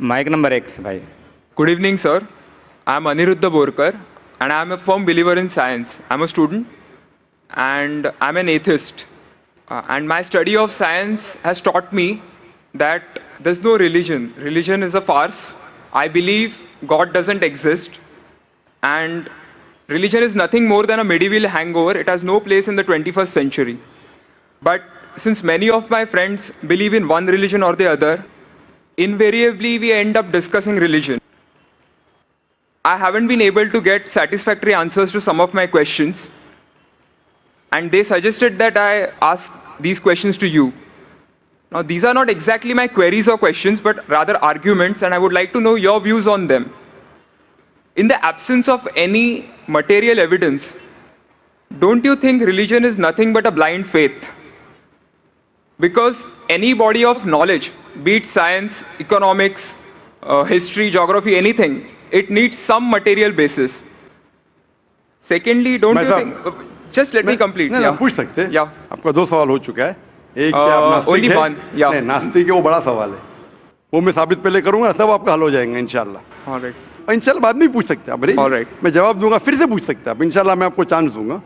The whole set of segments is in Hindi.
माइक नंबर एक से भाई. Good evening, sir. I'm Aniruddha Borkar, and I'm a firm believer in science. I'm a student, and I'm an atheist. And my study of science has taught me that there's no religion. Religion is a farce. I believe God doesn't exist, and religion is nothing more than a medieval hangover. It has no place in the 21st century. But since many of my friends believe in one religion or the other, invariably we end up discussing religion. I haven't been able to get satisfactory answers to some of my questions, and they suggested that I ask these questions to you. Now, these are not exactly my queries or questions, but rather arguments, and I would like to know your views on them. In the absence of any material evidence, don't you think religion is nothing but a blind faith? Because any body of knowledge, be it science, economics, history, geography, anything, it needs some material basis. Secondly, don't you think... Just let me complete. नहीं, Yeah. पूछ सकते हैं. Yeah. आपका दो सवाल हो चुका है. एक क्या आप नास्तिक only है? one, yeah. नहीं, नास्तिक है, वो बड़ा सवाल है. वो मैं साबित पहले करूंगा, तब आपका हल हो जाएगा इंशाल्लाह. All right. इंशाल्लाह बाद में पूछ सकते हैं आप. All right. मैं जवाब दूंगा, फिर से पूछ सकते हैं आप. इंशाल्लाह मैं आपको चांस दूंगा.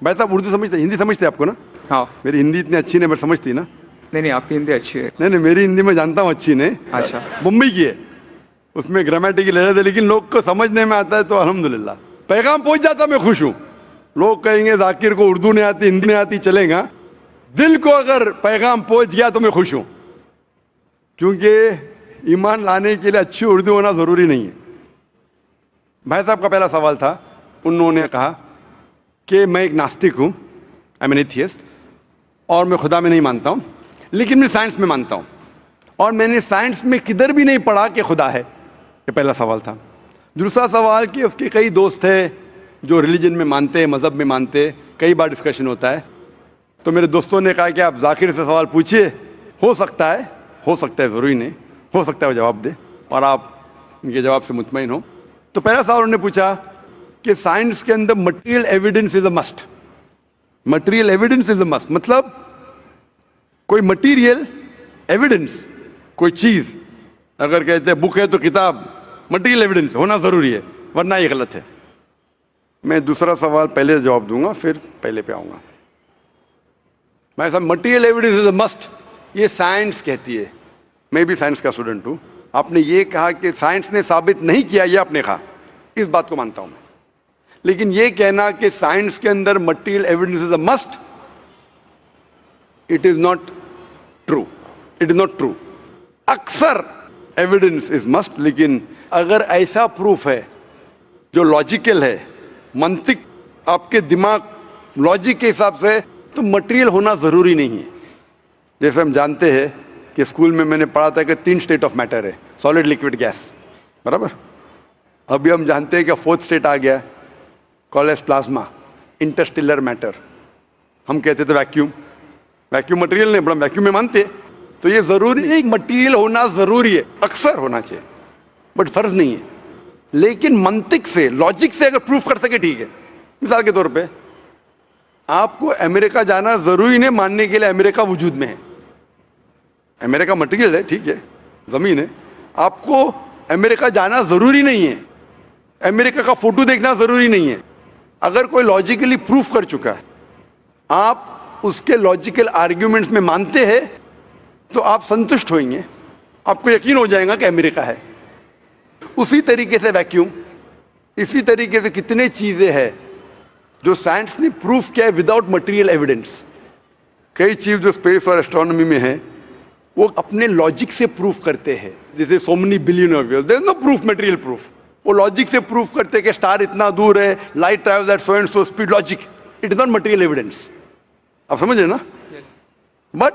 भाई साहब उर्दू समझते, हिंदी समझते हैं आपको ना? हाँ. मेरी हिंदी इतनी अच्छी नहीं, मैं समझती ना. नहीं, आपकी हिंदी अच्छी है. नहीं, मेरी हिंदी मैं जानता हूँ अच्छी नहीं. अच्छा. मुंबई की है, उसमें ग्रामेटिकल एरर है, लेकिन लोग को समझने में आता है तो अल्हम्दुलिल्लाह. पैगाम पहुंच जाता, मैं खुश हूँ. लोग कहेंगे जाकिर को उर्दू नहीं आती, हिंदी नहीं आती, चलेगा. दिल को अगर पैगाम पहुंच गया तो मैं खुश हूँ, क्योंकि ईमान लाने के लिए अच्छी उर्दू होना जरूरी नहीं है. भाई साहब का पहला सवाल था, उन्होंने कहा कि मैं एक नास्तिक हूँ, आई एम एन एथियस्ट, और मैं खुदा में नहीं मानता हूँ, लेकिन मैं साइंस में मानता हूँ, और मैंने साइंस में किधर भी नहीं पढ़ा कि खुदा है. ये पहला सवाल था. दूसरा सवाल कि उसके कई दोस्त हैं जो रिलीजन में मानते हैं, मज़हब में मानते हैं, कई बार डिस्कशन होता है. तो मेरे दोस्तों ने कहा कि आप जाकिर से सवाल पूछिए, हो सकता है, ज़रूरी नहीं, हो सकता है वो जवाब दे और आप उनके जवाब से मुतमईन हो. तो पहला सवाल उन्होंने पूछा कि साइंस के अंदर material evidence is a must. Material evidence is a must मतलब कोई मटेरियल एविडेंस, कोई चीज अगर कहते हैं बुक है तो किताब, मटेरियल एविडेंस होना जरूरी है, वरना ये गलत है. मैं दूसरा सवाल पहले जवाब दूंगा, फिर पहले पे आऊंगा. मैं साहब material evidence is a must, ये साइंस कहती है. मैं भी साइंस का स्टूडेंट हूं. आपने ये कहा कि साइंस ने साबित नहीं किया, ये आपने कहा, इस बात को मानता हूं मैं. लेकिन ये कहना कि साइंस के अंदर material evidence is a must, it is not true. It is not true. अक्सर एविडेंस इज मस्ट, लेकिन अगर ऐसा प्रूफ है जो लॉजिकल है, मंतिक, आपके दिमाग लॉजिक के हिसाब से, तो मटेरियल होना जरूरी नहीं है. जैसे हम जानते हैं कि स्कूल में मैंने पढ़ा था कि 3 स्टेट ऑफ मैटर है, सॉलिड, लिक्विड, गैस, बराबर. अभी हम जानते हैं कि 4th स्टेट आ गया, called as plasma, interstellar matter. हम कहते थे वैक्यूम. वैक्यूम मटेरियल नहीं, बड़ा वैक्यूम में मानते. तो ये जरूरी नहीं, मटेरियल होना जरूरी है, अक्सर होना चाहिए, बट फर्ज नहीं है. लेकिन मंतिक से, लॉजिक से अगर प्रूफ कर सके ठीक है. मिसाल के तौर पे आपको अमेरिका जाना जरूरी नहीं मानने के लिए अमेरिका वजूद में है. अमेरिका मटेरियल है, ठीक है, जमीन है. आपको अमेरिका जाना जरूरी नहीं है, अमेरिका का फोटो देखना जरूरी नहीं है. अगर कोई लॉजिकली प्रूफ कर चुका है, आप उसके लॉजिकल आर्ग्यूमेंट्स में मानते हैं, तो आप संतुष्ट होंगे, आपको यकीन हो जाएगा कि अमेरिका है. उसी तरीके से वैक्यूम, इसी तरीके से कितने चीजें हैं जो साइंस ने प्रूफ किया है विदाउट मटेरियल एविडेंस. कई चीज जो स्पेस और एस्ट्रोनॉमी में है, वो अपने लॉजिक से प्रूफ करते हैं. जैसे so many billion of years, there is no proof, material proof. वो लॉजिक से प्रूफ करते हैं कि स्टार इतना दूर है, light travels at so and so speed. Logic, it is not material evidence. आप समझ रहे ना? बट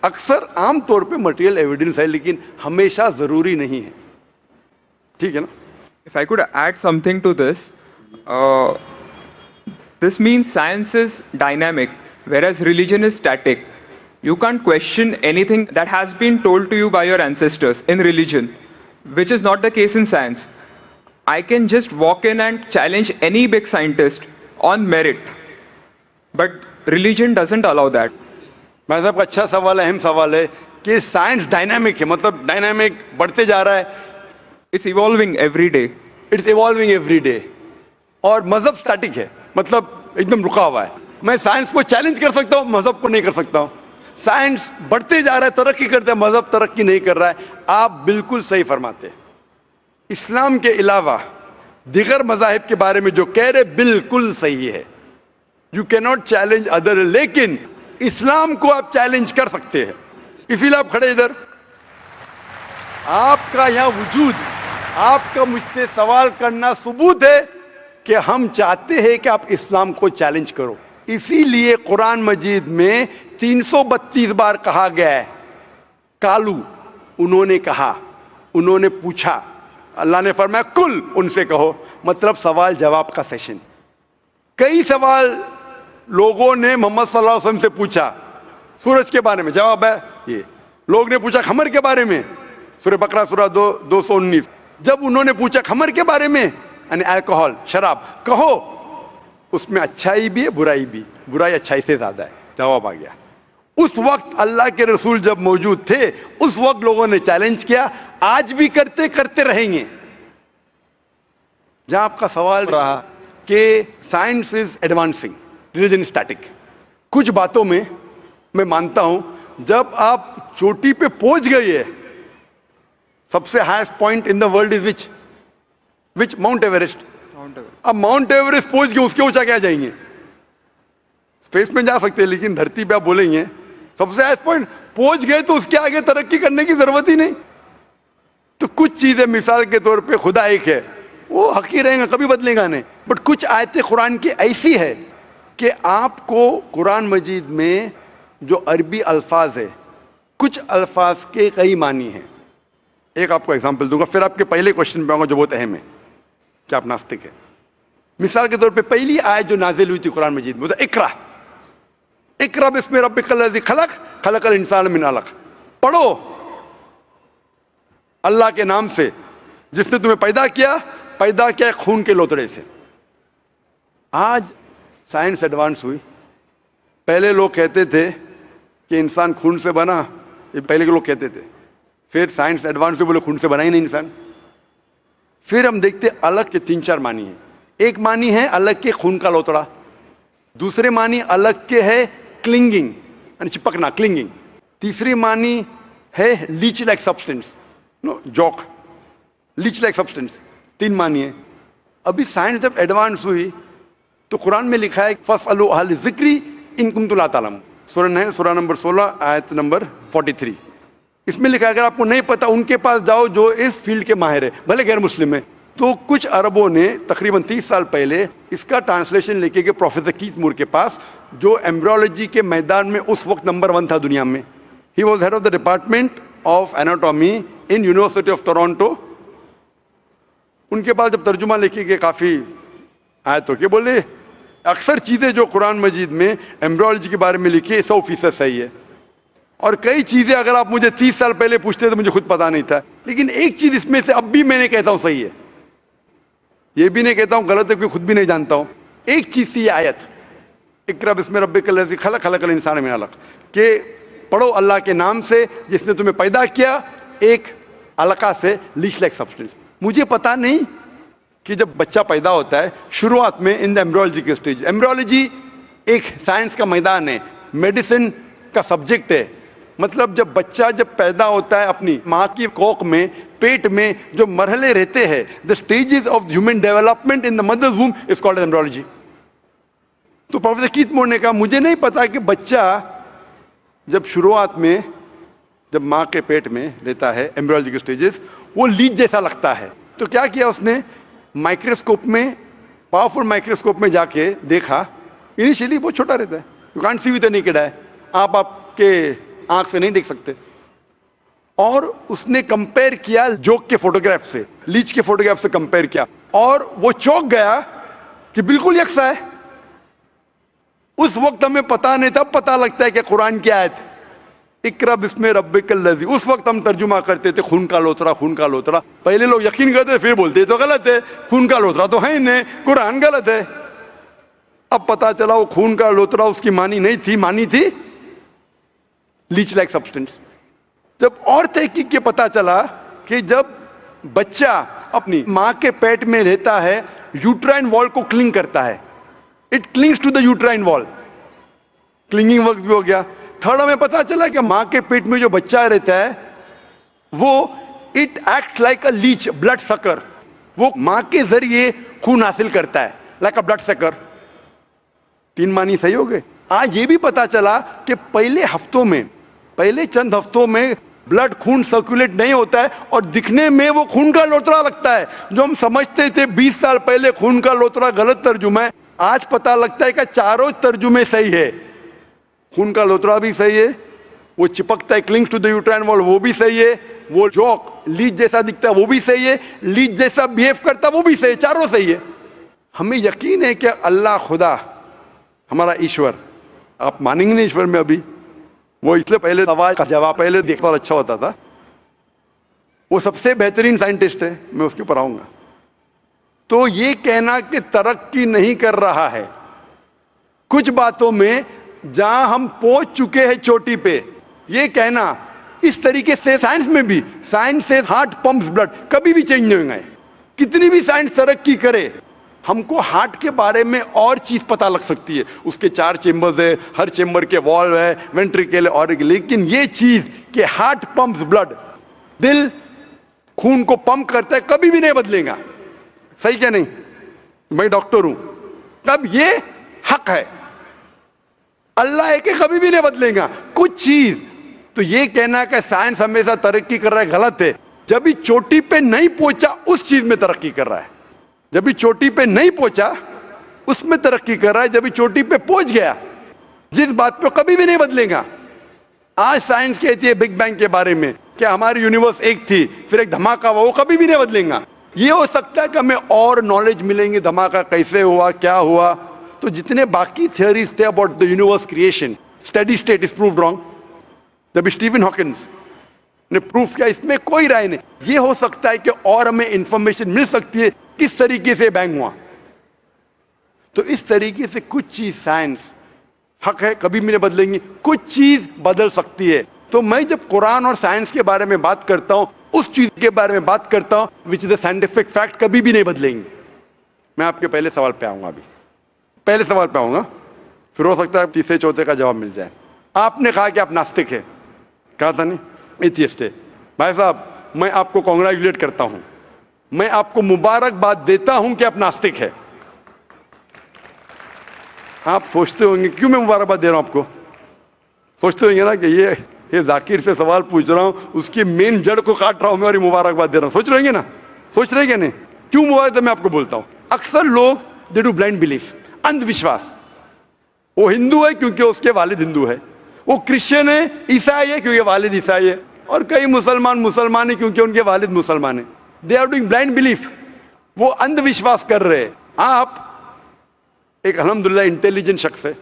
अक्सर आमतौर पे मटेरियल एविडेंस है, लेकिन हमेशा जरूरी नहीं है. ठीक है ना? If I could add something to this, this means science is dynamic, whereas religion is static. You can't question anything that has been told to you by your ancestors in religion, which is not the case in science. I can just walk in and challenge any big scientist on merit, but religion doesn't allow that. भाई साहब का अच्छा सवाल है, अहम सवाल है. कि साइंस डायनामिक है, मतलब डायनामिक बढ़ते जा रहा है, It's evolving every day. It's evolving every day, और मजहब स्टैटिक है, मतलब एकदम रुका हुआ है। मैं साइंस को चैलेंज कर सकता हूं, मजहब को नहीं कर सकता हूं। साइंस बढ़ते जा रहा है, तरक्की करता है, मजहब तरक्की नहीं कर रहा है। आप बिल्कुल सही फरमाते हैं। इस्लाम के अलावा दिगर मजाहिब के बारे में जो कह रहे बिल्कुल सही है। You can not challenge other, लेकिन इस्लाम को आप चैलेंज कर सकते हैं। इसीलिए आप खड़े इधर, आपका यहां वजूद, आपका मुझसे सवाल करना सबूत है कि हम चाहते हैं कि आप इस्लाम को चैलेंज करो। इसीलिए कुरान मजीद में 332 बार कहा गया है कालू, उन्होंने कहा, उन्होंने पूछा। अल्लाह ने फरमाया कुल, उनसे कहो, मतलब सवाल जवाब का सेशन। कई सवाल लोगों ने मोहम्मद सल्लल्लाहु अलैहि वसल्लम से पूछा, सूरज के बारे में जवाब है ये। लोग ने पूछा खमर के बारे में, सूरह बकरा सूरह 219। जब उन्होंने पूछा खमर के बारे में, यानी अल्कोहल, शराब, कहो उसमें अच्छाई भी है बुराई भी, बुराई अच्छाई से ज्यादा है, जवाब आ गया। उस वक्त अल्लाह के रसूल जब मौजूद थे, उस वक्त लोगों ने चैलेंज किया, आज भी करते करते रहेंगे। जहां आपका सवाल रहा कि science is advancing, religion static, कुछ बातों में मैं मानता हूं, जब आप चोटी पे पहुंच गए है, सबसे highest point in the world is which mount Everest. अब माउंट एवरेस्ट पहुंच गए, उसके ऊंचा क्या जाएंगे? स्पेस में जा सकते हैं, लेकिन धरती पे आप बोलेंगे सबसे हाईएस्ट पॉइंट पहुंच गए तो उसके आगे तरक्की करने की जरूरत ही नहीं। तो कुछ चीजें, मिसाल के तौर पे खुदा एक है, वो हक ही रहेगा, कभी बदलेगा नहीं। बट कुछ आयतें कुरान की ऐसी है कि आपको कुरान मजीद में जो अरबी अल्फाज है, कुछ अल्फाज के कई मानी हैं। एक आपको एग्जांपल दूंगा, फिर आपके पहले क्वेश्चन पे आऊंगा जो बहुत अहम है कि आप नास्तिक है। मिसाल के तौर पे पहली आयत जो नाजिल हुई थी कुरान मजीद में, इकरा इकरा बिस्मि रब्बिकल्लज़ी खलक खलकल इंसान मिन अलक। पढ़ो अल्लाह के नाम से जिसने तुम्हें पैदा किया खून के लोतड़े से। आज साइंस एडवांस हुई। पहले लोग कहते थे कि इंसान खून से बना, ये पहले के लोग कहते थे। फिर साइंस एडवांस हुई, बोले खून से बना ही नहीं इंसान। फिर हम देखते अलग के 3-4 मानी है। एक मानी है अलग के खून का लोतड़ा, दूसरे मानी अलग के है क्लिंगिंग, यानी चिपकना, क्लिंगिंग। तीसरी मानी है leech like substance, no joke, leech like substance. 3 मानी है। अभी साइंस जब एडवांस हुई तो कुरान में लिखा है फसअलू अहल ज़िक्री इन कुंतुम ला तालमून, सूरह नंबर 16 आयत नंबर 43। इसमें लिखा है अगर आपको नहीं पता उनके पास जाओ जो इस फील्ड के माहिर है, भले गैर मुस्लिम है। तो कुछ अरबों ने तकरीबन 30 साल पहले इसका ट्रांसलेशन लेके गए प्रोफेसर कीथ मूर के पास, जो एम्ब्रियोलॉजी के मैदान में उस वक्त नंबर 1 था दुनिया में। He was head of the department of anatomy in university of Toronto. उनके पास जब तर्जुमा लेके गए काफ़ी आयतों के, बोले अक्सर चीज़ें जो कुरान मजीद में एम्ब्रियोलॉजी के बारे में लिखी है 100% सही है, और कई चीज़ें अगर आप मुझे 30 साल पहले पूछते तो मुझे खुद पता नहीं था, लेकिन एक चीज़ इसमें से अब भी मैंने कहता हूँ सही है, ये भी नहीं कहता हूँ गलत है, क्योंकि खुद भी नहीं जानता हूँ। एक चीज़ थी ये आयत इक़रा बिस्मि रब्बिकल्लज़ी खलक खलकल इंसान मिन अलक, के पढ़ो अल्लाह के नाम से जिसने तुम्हें पैदा किया एक अलका से, लीच लाइक सब्सटेंस। मुझे पता नहीं कि जब बच्चा पैदा होता है शुरुआत में इन द एम्ब्रियोलॉजी के स्टेज, एम्ब्रियोलॉजी एक साइंस का मैदान है, मेडिसिन का सब्जेक्ट है। मतलब जब बच्चा जब पैदा होता है अपनी माँ की कोख में, पेट में जो मरहले रहते हैं, the stages of human development in the mother's womb is called embryology. तो प्रोफेसर कीथ मूर ने कहा मुझे नहीं पता कि बच्चा जब शुरुआत में जब माँ के पेट में रहता है, एम्ब्रियोलॉजी के स्टेजेस, वो लीच जैसा लगता है। तो क्या किया उसने, माइक्रोस्कोप में, पावरफुल माइक्रोस्कोप में जाके देखा, इनिशियली बहुत छोटा रहता है, you can't see with the naked eye, आप आपके आंख से नहीं देख सकते। और उसने कंपेयर किया जोक के फोटोग्राफ से, लीच के फोटोग्राफ से कंपेयर किया, और वो चौंक गया कि बिल्कुल यकसा है। उस वक्त हमें पता नहीं था, पता लगता है कि कुरान की आयत इक़रा बिस्मि रब्बिकल्लज़ी, उस वक्त हम तर्जुमा करते थे खून का लोतरा, खून का लोतरा। पहले लोग यकीन करते फिर बोलते तो गलत है, खून का लोतरा तो है ही नहीं, कुरान गलत है। अब पता चला वो खून का लोतरा उसकी मानी नहीं थी, मानी थी लीच लाइक सब्सटेंस। जब और तहकीक के पता चला कि जब बच्चा अपनी मां के पेट में रहता है, यूट्राइन वॉल को क्लिंग करता है, it clings to the uterine wall, clinging work भी हो गया। थर्ड हमें पता चला कि मां के पेट में जो बच्चा रहता है वो it act like a leech, blood sucker, वो मां के जरिए खून हासिल करता है, लाइक अ ब्लड सकर। 3 मानी सही हो गए। आज ये भी पता चला कि पहले चंद हफ्तों में ब्लड खून सर्कुलेट नहीं होता है और दिखने में वो खून का लोतरा लगता है। जो हम समझते थे 20 साल पहले खून का लोतरा गलत तर्जुमा है, आज पता लगता है कि चारों तर्जुमे सही है। खून का लोतरा भी सही है, वो चिपकता है, clings to the uterine wall, वो भी सही है, वो जॉक लीच जैसा दिखता है वो भी सही है, लीच जैसा बिहेव करता है वो भी सही है, चारों सही है। हमें यकीन है कि अल्लाह खुदा हमारा ईश्वर, आप मानेंगे नहीं ईश्वर में अभी, वो इसलिए पहले सवाल का जवाब पहले देखता और अच्छा होता था, वो सबसे बेहतरीन साइंटिस्ट है, मैं उसके ऊपर आऊंगा। तो ये कहना कि तरक्की नहीं कर रहा है, कुछ बातों में जहां हम पहुंच चुके हैं चोटी पे, ये कहना इस तरीके से साइंस में भी, साइंस से हार्ट पंप्स ब्लड, कभी भी चेंज नहीं होंगे। कितनी भी साइंस तरक्की करे, हमको हार्ट के बारे में और चीज पता लग सकती है, उसके 4 चेंबर्स है, हर चेंबर के वॉल्व है, वेंट्रिकल है और, लेकिन ये चीज कि हार्ट पंप्स ब्लड, दिल खून को पंप करता है, कभी भी नहीं बदलेगा। सही क्या नहीं? मैं डॉक्टर हूं, तब ये हक है, अल्लाह है कि कभी भी नहीं बदलेगा कुछ चीज। तो ये कहना कि साइंस हमेशा तरक्की कर रहा है, गलत है। जब भी चोटी पे नहीं पहुंचा उस चीज में तरक्की कर रहा है, जब भी चोटी पे नहीं पहुंचा उसमें तरक्की कर रहा है, जब भी चोटी पे पहुंच गया जिस बात पे कभी भी नहीं बदलेगा। आज साइंस कहती है बिग बैंग के बारे में कि हमारी यूनिवर्स एक थी फिर एक धमाका हुआ, वो कभी भी नहीं बदलेगा। ये हो सकता है कि हमें और नॉलेज मिलेंगे, धमाका कैसे हुआ, क्या हुआ। तो जितने बाकी थियरीज थे about the universe creation, steady state is proved wrong, जब स्टीफन हॉकिंस ने प्रूफ किया, इसमें कोई राय नहीं। ये हो सकता है कि और हमें इंफॉर्मेशन मिल सकती है किस तरीके से बैंग हुआ। तो इस तरीके से कुछ चीज साइंस हक है, कभी भी नहीं बदलेंगी, कुछ चीज बदल सकती है। तो मैं जब कुरान और साइंस के बारे में बात करता हूं, उस चीज के बारे में बात करता हूं which is the scientific fact, कभी भी नहीं बदलेंगे। मैं आपके पहले सवाल पे आऊंगा, अभी पहले सवाल पे आऊंगा, फिर हो सकता है तीसरे चौथे का जवाब मिल जाए। आपने कहा कि आप नास्तिक है, कहा था नहीं, एथियस्ट है। भाई साहब, मैं आपको कॉन्ग्रेचुलेट करता हूं, मैं आपको मुबारकबाद देता हूं कि आप नास्तिक है। आप सोचते होंगे क्यों मैं मुबारकबाद दे रहा हूं आपको, सोचते होंगे ना कि ये जाकिर से सवाल पूछ रहा हूं, उसकी मेन जड़ को काट रहा हूं मैं और मुबारकबाद दे रहा हूं। सोच रहे हैं ना, सोच रहे हैं नहीं? क्यों मुबारक मैं आपको बोलता हूं। अक्सर लोग दे डू ब्लाइंड बिलीफ, अंधविश्वास। वो हिंदू है क्योंकि उसके वालिद हिंदू है, वो क्रिश्चियन है, ईसाई है क्योंकि वालिद ईसाई है, और कई मुसलमान है क्योंकि उनके वालिद मुसलमान है। They are doing blind belief, वो अंधविश्वास कर रहे हैं। आप एक अल्हम्दुलिल्लाह इंटेलिजेंट शख्स है,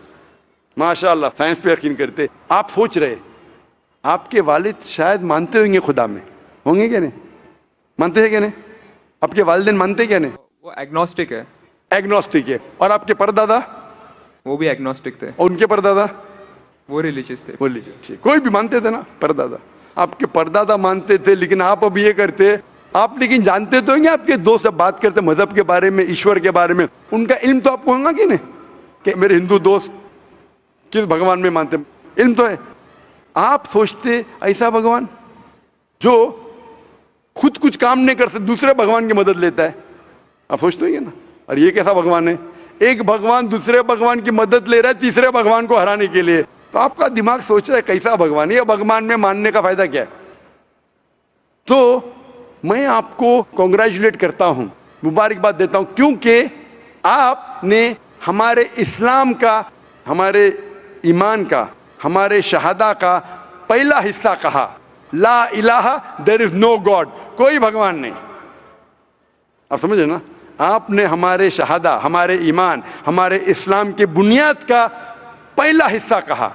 माशाअल्लाह, साइंस पे यकीन करते। आप सोच रहे आपके वालिद शायद मानते होंगे खुदा में, होंगे क्या नहीं? मानते हैं क्या नहीं? आपके वालिदैन मानते क्या नहीं? वो एग्नोस्टिक है। एग्नोस्टिक है। और आपके परदादा? वो भी एग्नोस्टिक थे। और उनके परदादा? वो रिलीजियस थे। वो रिलीजियस, कोई भी मानते थे ना, परदादा। आपके परदादा मानते थे, लेकिन आप अब ये करते, आप लेकिन जानते तो होंगे, आपके दोस्त जब बात करते मजहब के बारे में, ईश्वर के बारे में, उनका इल्म तो आपको होगा कि नहीं, कि मेरे हिंदू दोस्त किस भगवान में मानते, इल्म तो है। आप सोचते ऐसा भगवान जो खुद कुछ काम नहीं कर सकते, दूसरे भगवान की मदद लेता है, आप सोचते होंगे ना। और ये कैसा भगवान है? एक भगवान दूसरे भगवान की मदद ले रहा है तीसरे भगवान को हराने के लिए। तो आपका दिमाग सोच रहा है कैसा भगवान है, ये भगवान में मानने का फायदा क्या है? तो मैं आपको कॉन्ग्रेचुलेट करता हूं, मुबारकबाद देता हूं, क्योंकि आपने हमारे इस्लाम का, हमारे ईमान का, हमारे शहादा का पहला हिस्सा कहा, ला इलाहा, देयर इज नो गॉड, कोई भगवान नहीं। आप समझे ना? आपने हमारे शहादा, हमारे ईमान, हमारे इस्लाम की बुनियाद का पहला हिस्सा कहा,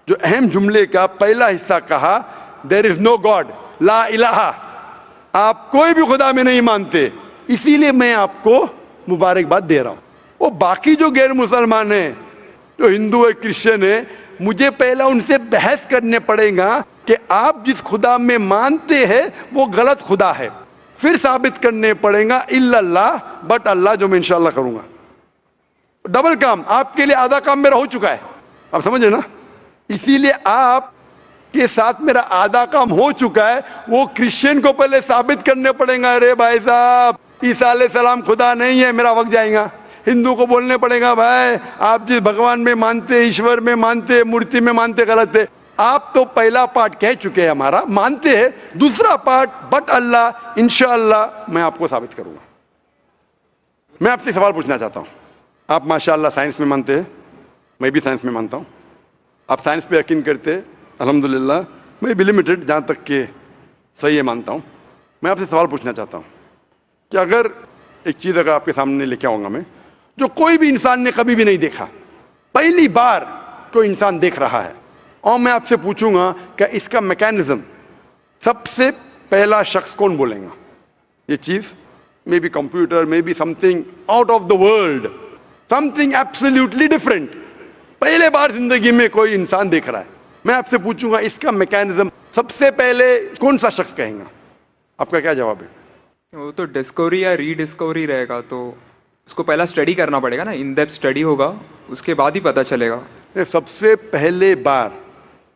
जो अहम जुमले का पहला हिस्सा कहा, देयर इज नो गॉड, ला इलाहा, आप कोई भी खुदा में नहीं मानते। इसीलिए मैं आपको मुबारकबाद दे रहा हूं। वो बाकी जो गैर मुसलमान है, जो हिंदू है, क्रिश्चियन है, मुझे पहला उनसे बहस करने पड़ेगा कि आप जिस खुदा में मानते हैं वो गलत खुदा है, फिर साबित करने पड़ेगा इल्लल्लाह, बट अल्लाह जो मैं इंशाल्लाह करूंगा। डबल काम, आपके लिए आधा काम मेरा हो चुका है, आप समझ रहे ना। इसीलिए आप के साथ मेरा आधा काम हो चुका है, वो क्रिश्चियन को पहले साबित करने पड़ेगा, अरे भाई साहब ईसा अलैहिस्सलाम खुदा नहीं है, मेरा वक्त जाएगा। हिंदू को बोलने पड़ेगा, भाई आप जिस भगवान में मानते, ईश्वर में मानते, मूर्ति में मानते, गलत है। आप तो पहला पार्ट कह चुके हैं हमारा, मानते हैं। दूसरा पार्ट बट अल्लाह, इंशाअल्लाह मैं आपको साबित करूंगा। मैं आपसे सवाल पूछना चाहता हूं। आप माशाअल्लाह साइंस में मानते हैं, मैं भी साइंस में मानता हूं। आप साइंस पे यकीन करते हैं, अल्हम्दुलिल्लाह। मैं भी लिमिटेड, जहां तक के सही है मानता हूं। मैं आपसे सवाल पूछना चाहता हूं कि अगर एक चीज अगर आपके सामने लेके आऊंगा मैं, जो कोई भी इंसान ने कभी भी नहीं देखा, पहली बार कोई इंसान देख रहा है, और मैं आपसे पूछूंगा कि इसका मैकेनिज्म, सबसे पहला शख्स कौन बोलेगा? ये चीज may be computer, may be something out of the world, something absolutely different, पहले बार जिंदगी में कोई इंसान देख रहा है। मैं आपसे पूछूंगा इसका मैकेनिज्म सबसे पहले कौन सा शख्स कहेगा? आपका क्या जवाब है? वो तो डिस्कवरी या रीडिस्कवरी रहेगा, तो उसको पहला स्टडी करना पड़ेगा ना, इन डेप्थ स्टडी होगा, उसके बाद ही पता चलेगा। सबसे पहले बार,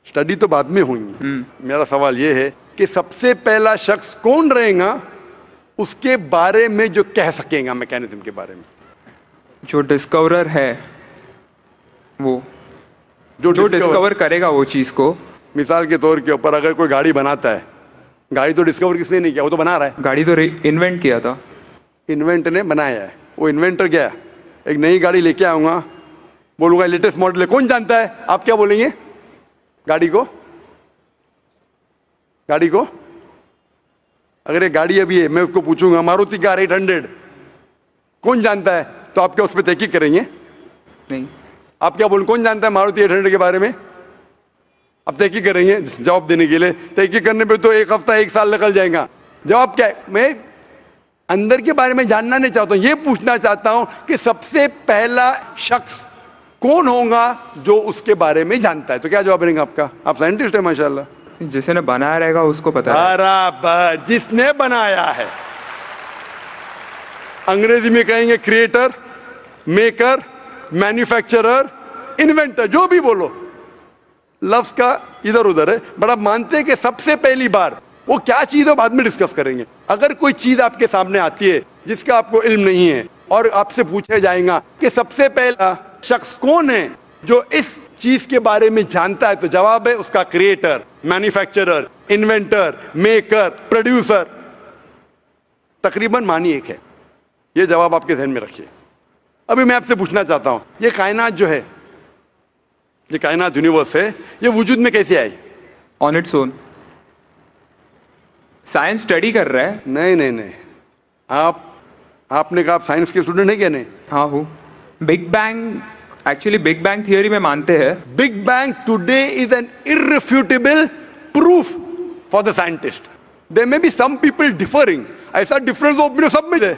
स्टडी तो बाद में हुई। मेरा सवाल यह है कि सबसे पहला शख्स कौन रहेगा उसके बारे में जो कह सकेगा, मैकेनिज्म के बारे में? जो डिस्कवरर है, वो जो डिस्कवर करेगा वो चीज को। मिसाल के तौर के ऊपर अगर कोई गाड़ी बनाता है, गाड़ी तो डिस्कवर किसने नहीं किया, वो तो बना रहा है। गाड़ी तो इन्वेंट किया था, इन्वेंट ने बनाया है। वो इन्वेंटर गया, एक नई गाड़ी लेके आऊंगा, बोलूंगा लेटेस्ट मॉडल है, कौन जानता है? आप क्या बोलेंगे? गाड़ी को अगर ये गाड़ी अभी है, मैं उसको पूछूंगा मारुति कार 800 कौन जानता है, तो आप क्या उस पर तहकीक करेंगे? नहीं। आप क्या बोलेंगे, कौन जानता है मारुति 800 के बारे में? अब तहकीक करेंगे जवाब देने के लिए। तहकीक करने पे तो एक हफ्ता, एक साल निकल जाएगा। जवाब क्या है? मैं अंदर के बारे में जानना नहीं चाहता हूं, ये पूछना चाहता हूं कि सबसे पहला शख्स कौन होगा जो उसके बारे में जानता है। तो क्या जवाब रहेगा आपका? आप साइंटिस्ट है माशाल्लाह। जिसने बनाया रहेगा उसको पता है। बराबर, जिसने बनाया है। अंग्रेजी में कहेंगे क्रिएटर, मेकर, मैन्युफैक्चरर, इन्वेंटर, जो भी बोलो, लफ्ज का इधर उधर है। बट आप मानते हैं कि सबसे पहली बार वो क्या चीज है बाद में डिस्कस करेंगे। अगर कोई चीज आपके सामने आती है जिसका आपको इल्म नहीं है और आपसे पूछा जाएगा कि सबसे पहला शख्स कौन है जो इस चीज के बारे में जानता है, तो जवाब है उसका creator, manufacturer, inventor, maker, producer. तकरीबन मानी एक है। ये जवाब आपके ध्यान में रखिए। अभी मैं आपसे पूछना चाहता हूं, ये कायनात जो है, ये कायनात यूनिवर्स है, ये वजूद में कैसे आई? On its own. Science study कर रहा है। नहीं, आपने कहा आप साइंस के स्टूडेंट है क्या? नहीं। हाँ हूँ। Big bang, actually big bang theory में मानते हैं। Big bang today is an irrefutable proof for the scientist. There may be some people differing, ऐसा डिफरेंस ऑफ ओपिनियन सब में है,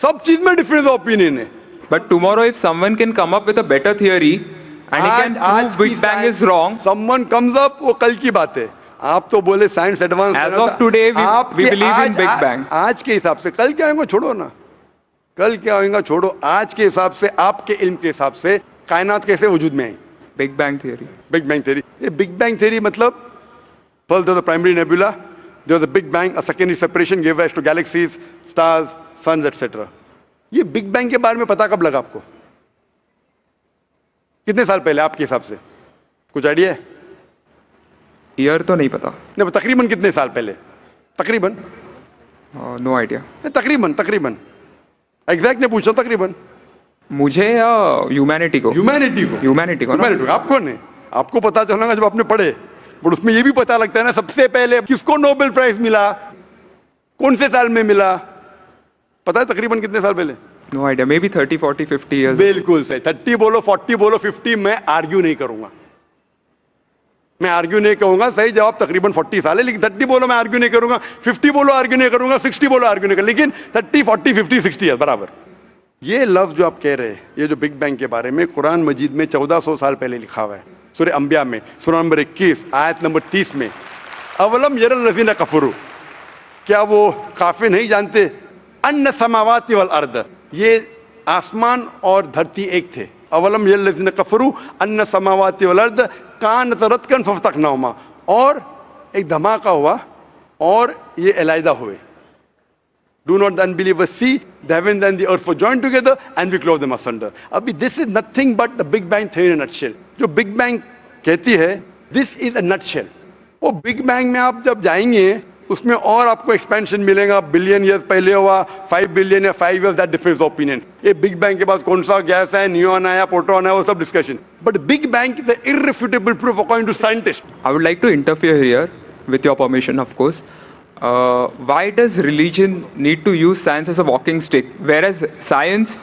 सब चीज में डिफरेंस ऑफ ओपिनियन है। But tomorrow if someone can come up with a better theory and he can prove big bang is wrong, someone comes up, वो कल की बात है। आप तो बोले science advance, age of today we believe in big bang. आज के हिसाब से, कल क्या होगा छोड़ो ना, कल क्या होगा छोड़ो, आज के हिसाब से, आपके इल्म के हिसाब से कायनात कैसे वजूद में आई? Big bang theory. Big bang theory. ये बिग बैंग थियरी मतलब first there was the primary nebula, there was a big bang, a secondary separation give rise to galaxies, stars, suns etcetera. ये बिग बैंग के बारे में पता कब लगा आपको? कितने साल पहले आपके हिसाब से? कुछ आइडिया है? ईयर तो नहीं पता। नहीं, तकरीबन कितने साल पहले? तकरीबन नो आइडिया। तकरीबन एग्जैक्ट नहीं पूछ रहा, तकरीबन। मुझे या ह्यूमैनिटी को? ह्यूमैनिटी को। आपको नहीं, आपको पता चलेगा जब आपने पढ़े। बट उसमें ये भी पता लगता है ना, सबसे पहले किसको नोबेल प्राइज मिला, कौन से साल में मिला, पता है तकरीबन कितने साल पहले? No idea, maybe 30, 40, 50 years. बिल्कुल सही। 30 बोलो, 40 बोलो, 50, मैं आर्ग्यू नहीं करूंगा, मैं आर्ग्यू नहीं कहूंगा। सही जवाब तकरीबन 40 साल है, लेकिन 30 बोलो मैं आर्ग्यू नहीं करूंगा, 50 बोलो आर्ग्यू नहीं करूंगा, 60 बोलो आर्ग्यू नहीं करूंगा, लेकिन 30, 40, 50, 60 है बराबर। ये लफ्ज जो आप कह रहे हैं, ये जो बिग बैंग के बारे में, कुरान मजीद में 1400 साल पहले लिखा हुआ है, सूरह अंबिया में, सूरह नंबर 21 आयत नंबर 30 में। अवलम यरल लज़ीना कफरू, क्या वो काफिर नहीं जानते, अन्ना समावाति वल अर्द, ये आसमान और धरती एक थे। अवलम यरल लज़ीना कफरू अन्ना समावाति वल अर्द कानत रतकन फफ्तकनाहुमा, और एक धमाका हुआ और ये अलहदा हुए। Do not the unbelievers see the heavens and the earth were joined together and we clove them asunder. अभी this is nothing but the Big Bang theory in a nutshell. जो Big Bang कहती है, this is a nutshell. वो Big Bang में आप जब जाएंगे उसमें और आपको एक्सपेंशन मिलेगा, बिलियन ईयर्स पहले हुआ, 5 बिलियन या 5 ईयर्स, दैट डिफरेंस ओपिनियन। ये बिग बैंग के बाद कौन सा गैस है, न्यूट्रॉन आया, प्रोटॉन है, वो सब discussion. But big bang is the irrefutable proof according to scientist. I would like to interfere here, with your permission, of course. Why does religion need to use science as a walking stick, whereas science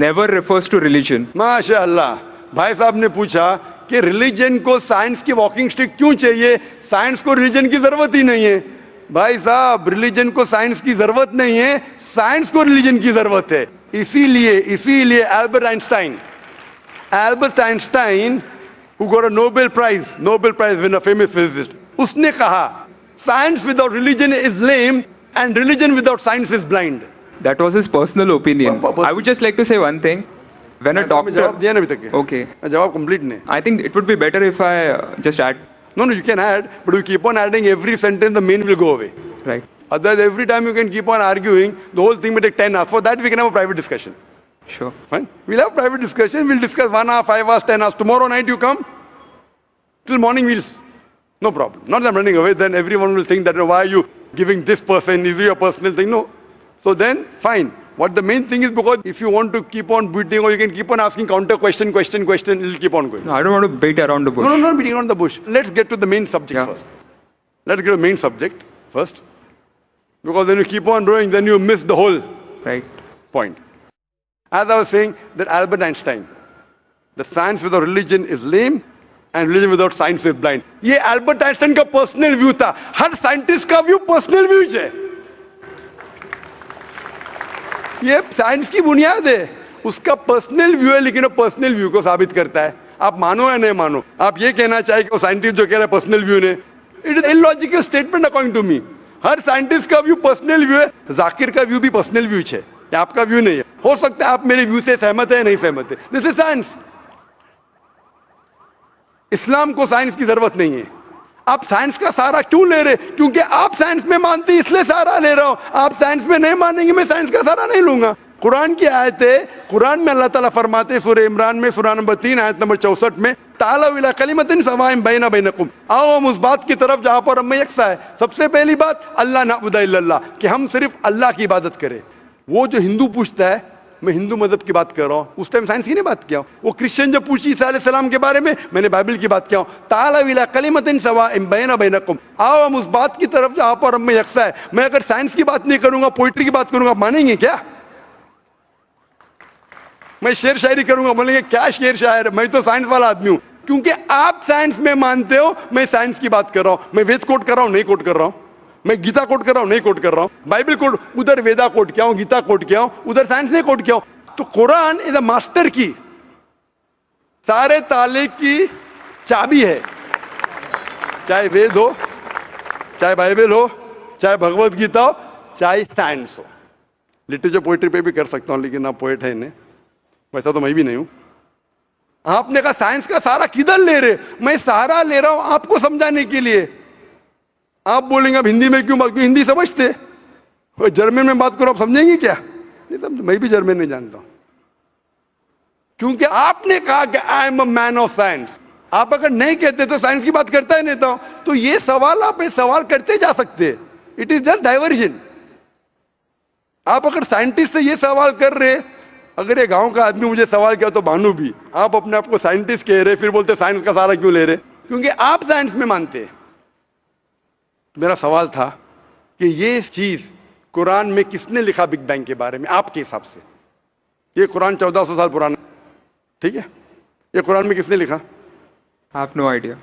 never refers to religion? माशाअल्लाह, भाई साहब ने पूछा कि रिलीजन को साइंस की वॉकिंग स्टिक क्यों चाहिए, साइंस को रिलीजन की जरूरत ही नहीं है। भाई साहब, रिलीजन को साइंस की जरूरत नहीं है, साइंस को रिलीजन की जरूरत है। इसीलिए Albert Einstein who got a Nobel Prize winner, famous physicist, उसने कहा science without religion is lame and religion without science is blind. That was his personal opinion. I would just like to say one thing. When a doctor... जवाब दिया ना अभी तक के? Okay. जवाब कंप्लीट नहीं। I think it would be better if I just add. No, you can add, but you keep on adding every sentence, the main will go away. Right. Otherwise, every time you can keep on arguing, the whole thing may take 10 hours. For that, we can have a private discussion. Sure. Fine? We'll have private discussion. We'll discuss 1 hour, 5 hours, 10 hours. Tomorrow night you come. Till morning no problem. Not that I'm running away. Then everyone will think that, why are you giving this person? Is it your personal thing? No. So then, fine. What the main thing is, because if you want to keep on beating, or you can keep on asking counter question, it'll keep on going. No, I don't want to beat around the bush. No, not beating around the bush. Let's get to the main subject first. Let's get to the main subject first. Because when you keep on rowing, then you miss the whole point. As I was saying, that Albert Einstein, that science without religion is lame and religion without science is blind. ये Albert Einstein का पर्सनल व्यू था। हर साइंटिस्ट का व्यू पर्सनल व्यू है। ये साइंस की बुनियाद है, उसका पर्सनल व्यू है, लेकिन वो पर्सनल व्यू को साबित करता है। आप मानो या नहीं मानो, आप ये कहना चाहिए कि वो साइंटिस्ट जो कह रहा है पर्सनल व्यू ने, it is illogical statement according to me. हर साइंटिस्ट का व्यू पर्सनल व्यू है, जाकिर का व्यू भी पर्सनल व्यू है, आपका व्यू नहीं है। हो सकता है आप मेरे व्यू से सहमत है, नहीं सहमत है, दिस इज साइंस। इस्लाम को साइंस की जरूरत नहीं है। आप साइंस का सहारा क्यों ले रहे? क्योंकि आप साइंस में मानते हैं, इसलिए सहारा ले रहा हूं। आप साइंस में नहीं मानेंगे, मैं साइंस का सहारा नहीं लूंगा। कुरान की आयत है, कुरान में अल्लाह ताला फरमाते, सूरह इमरान में सूरह नंबर 3 आयत नंबर 64 में, ताला इला कलिमतिन सवाइन बैना बैनकुम, आओ हम उस बात की तरफ जहां पर हम यकसा है। सबसे पहली बात, अल्लाह नअबुदा इल्लल्लाह, कि हम सिर्फ अल्लाह की इबादत करें। वो जो हिंदू पूछता है, मैं हिंदू मजहब की बात कर रहा हूं, उस टाइम साइंस की नहीं बात किया। वो क्रिश्चियन जो पूछी ईसा अलैहिस्सलाम के बारे में, मैंने बाइबल की बात किया। ताला इला कलिमतिन सवाइन बैना बैनकुम, आओ हम उस बात की तरफ जहां पर हम यकसा है। मैं अगर साइंस की बात नहीं करूंगा, पोइट्री की बात करूंगा, मानेंगे क्या? मैं शेर शायरी करूंगा, बोलेंगे क्या शेर शायर, मैं तो साइंस वाला आदमी हूं। क्योंकि आप साइंस में मानते हो, मैं साइंस की बात कर रहा हूं। मैं वेद कोट कर रहा हूं, नहीं कोट कर रहा हूं। मैं गीता कोट कर रहा हूं, नहीं कोट कर रहा हूं। बाइबल कोट, उधर वेदा कोट किया हूं, गीता कोट किया हूं, उधर साइंस नहीं कोट किया हूं। तो कुरान इज अ मास्टर की, सारे ताले की चाबी है। चाहे वेद हो, चाहे बाइबल हो, चाहे भगवत गीता हो, चाहे साइंस हो। लिटरेचर पोइट्री पे भी कर सकता हूं, लेकिन आप पोएट है नहीं, वैसा तो मैं भी नहीं हूं। आपने कहा साइंस का सहारा किधर ले रहे? मैं सहारा ले रहा हूं आपको समझाने के लिए। आप बोलेंगे अब हिंदी में क्यों बात, क्यों हिंदी समझते? जर्मन में बात करो, आप समझेंगे क्या? नहीं समझ, मैं भी जर्मन नहीं जानता हूं। क्योंकि आपने कहा कि I am a man of science. आप अगर नहीं कहते तो साइंस की बात करता ही नहीं था। तो ये सवाल आप सवाल करते जा सकते, इट इज जस्ट डाइवर्जन। आप अगर साइंटिस्ट से ये सवाल कर रहे, अगर ये गांव का आदमी मुझे सवाल किया तो भानु भी, आप अपने आप को साइंटिस्ट कह रहे, फिर बोलते साइंस का सहारा क्यों ले रहे? क्योंकि आप साइंस में मानते। मेरा सवाल था कि ये चीज कुरान में किसने लिखा बिग बैंग के बारे में आपके हिसाब से? ये कुरान 1400 साल पुराना, ठीक है? ये कुरान में किसने लिखा? I have no idea.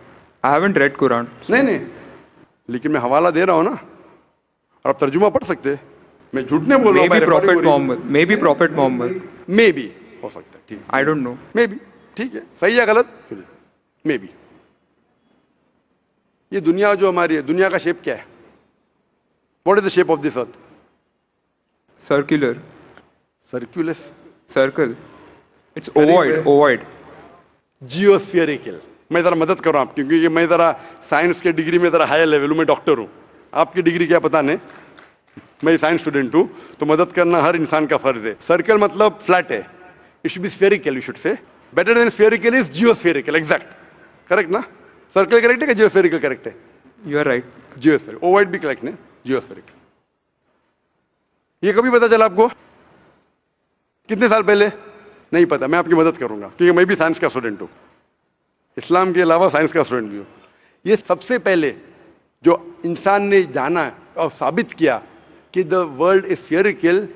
I haven't read Quran. नहीं, लेकिन मैं हवाला दे रहा हूं ना, और आप तर्जुमा पढ़ सकते। मैं झूठ नहीं बोल रहा हूं। Maybe Prophet Muhammad. Maybe Prophet Muhammad. Maybe हो सकता है, ठीक है। I don't know. Maybe, ठीक है, सही है गलत, मे बी। ये दुनिया जो हमारी है, दुनिया का शेप क्या है? What is the shape of this earth? Circular. सर्क्यूलस, Circle. It's Very ovoid. well. Ovoid. जियोस्फेरिकल। मैं जरा मदद कर रहा हूं आप, क्योंकि ये मैं जरा साइंस के डिग्री में जरा हाई लेवल हूं, मैं डॉक्टर हूं। आपकी डिग्री क्या पता नहीं, मैं साइंस स्टूडेंट हूं, तो मदद करना हर इंसान का फर्ज है। सर्कल मतलब फ्लैट है, it should be spherical, you should say. Better than spherical is geospherical, exact, correct ना? सर्कल करेक्ट है कि जियोस्फेरिकल करेक्ट है? You are right. Geospherical, ovoid भी करेक्ट है, जियोस्फेरिकल। ये कभी पता चला आपको? कितने साल पहले? नहीं पता, मैं आपकी मदद करूंगा, क्योंकि मैं भी साइंस का स्टूडेंट हूं, इस्लाम के अलावा साइंस का स्टूडेंट भी हूं। ये सबसे पहले जो इंसान ने जाना और साबित किया कि the world is spherical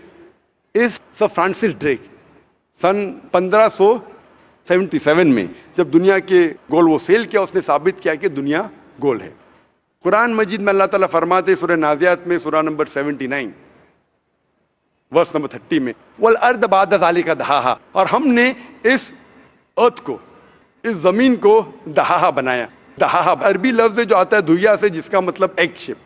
is sir Francis Drake. सन 1577 में जब दुनिया के गोल वो सेल किया, उसने साबित किया कि दुनिया गोल है। कुरान मजीद में अल्लाह ताला फरमाते सूरह नाज़ियात में सूरह नंबर 79 वर्स नंबर 30 में, वल अर्द बाद ज़ालिका दहाहा, और हमने इस अर्थ को, इस जमीन को दहाहा बनाया। दहाहा अरबी लफ्ज है जो आता है धुइया से, जिसका मतलब एग शेप।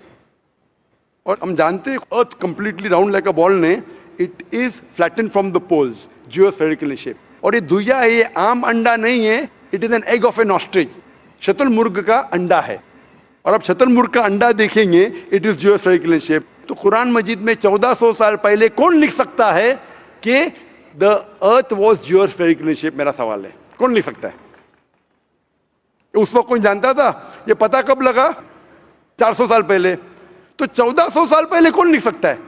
और हम जानते हैं earth completely round like a ball ने, it is flatten from the poles, geospherical shape. और ये धुइया है, ये आम अंडा नहीं है, it is an egg of an ostrich, शतुरमुर्ग का अंडा है। और अब शतुरमुर्ग का अंडा देखेंगे, इट इज जियोस्फेरिकल शेप। तो कुरान मजीद में 1400 साल पहले कौन लिख सकता है कि द अर्थ वॉज जियोस्फेरिकल शेप? मेरा सवाल है, कौन लिख सकता है? उस वक्त कौन जानता था? ये पता कब लगा? 400 साल पहले। तो 1400 साल पहले कौन लिख सकता है?